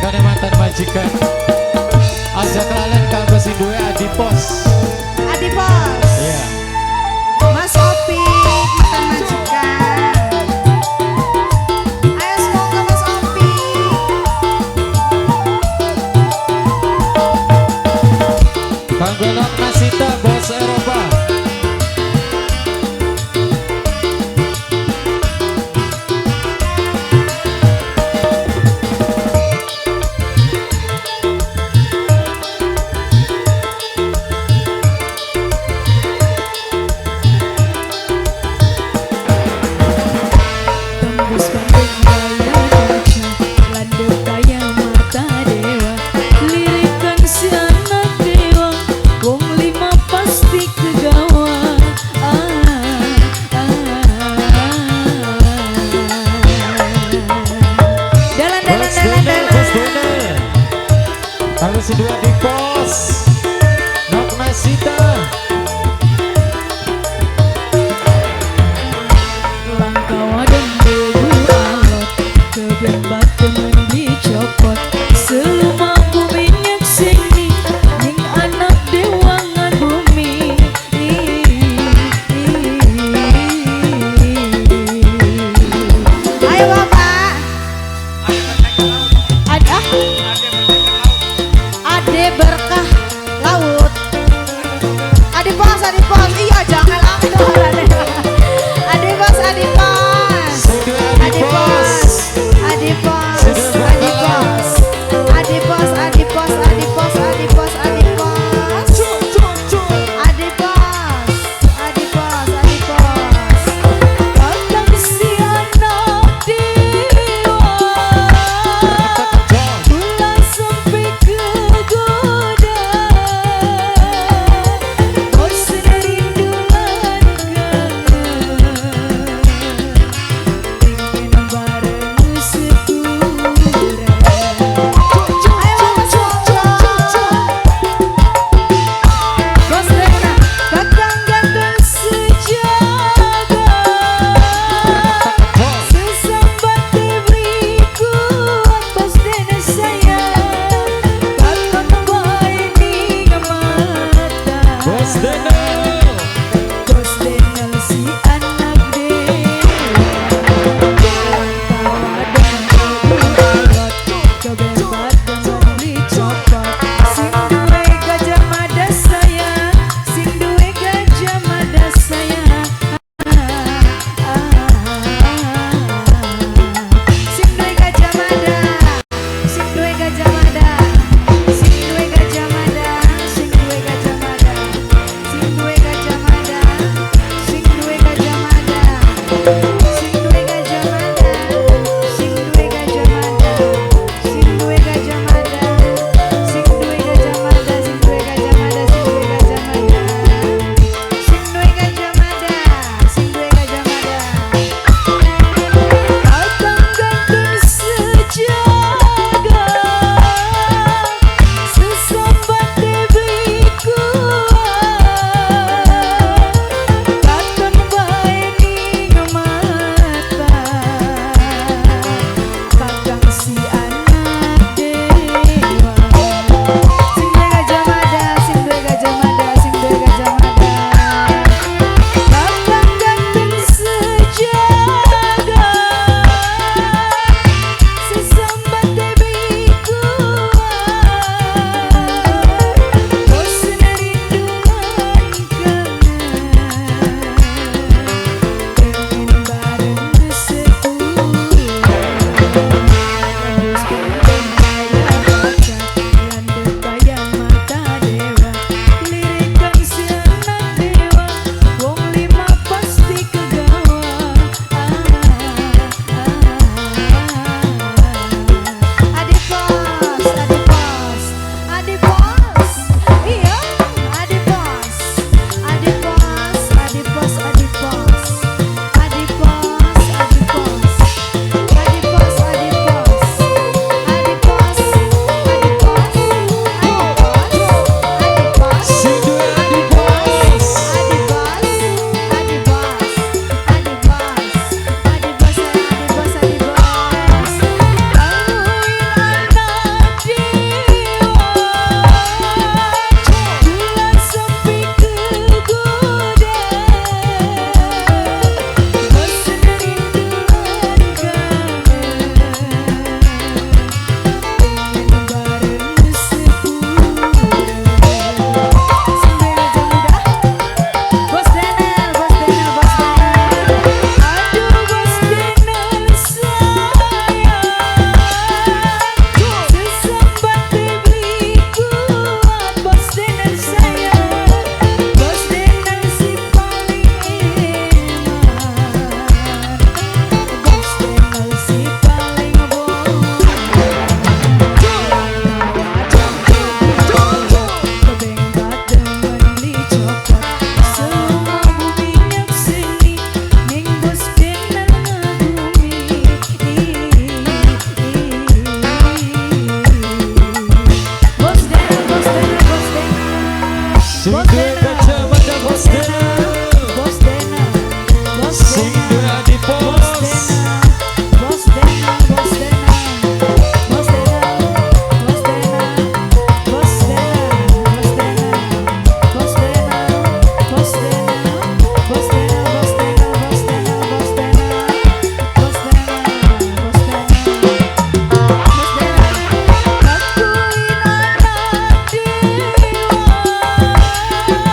kane mantan majikan. Aja kelalen kanggo si duwe adipos. Adipos. Iya. Mas Opi, mantan majikan. Ayo semoga Mas Opi. Kanggo Nok Nasita bos Eropa. Tembus bandung gaya kaca, landep gaya mata dewa, lirikan si anak dewa, wong lima pasti kegawa. Dalan Bos Doner. Kanggo si duwe adipos. Nok Nasita. Langkah dan debu alot, kebet batu dicopot, seluma bumi minyak sini, ning anak dewa ngan bumi. Ayo Bapak. Ada Ade berkah laut. Adipos, Adipos. Iya jangan aktor. Adipos, Adipos. Si duwe adipos. Adipos, Adipos. Adipos, Adipos, Adipos, Adipos, Adipos. Adipos, Adipos, Adipos. Kadang si anak dewa, Jong. kula Sing Bos duwe Dena. kacamata Bos Dena. Bos Dena, Bos Sing Dena, duwe adik Bos bos. Dena, Bos Dena, Bos Dena, Bos Dena, Bos Dena, Bos Dena, Bos Dena, Bos Dena, Bos Dena, Bos Dena, Bos Dena, Bos Dena, Bos Dena, Bos Dena, Bos Dena, Bos Dena.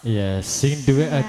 Iya, sing duwe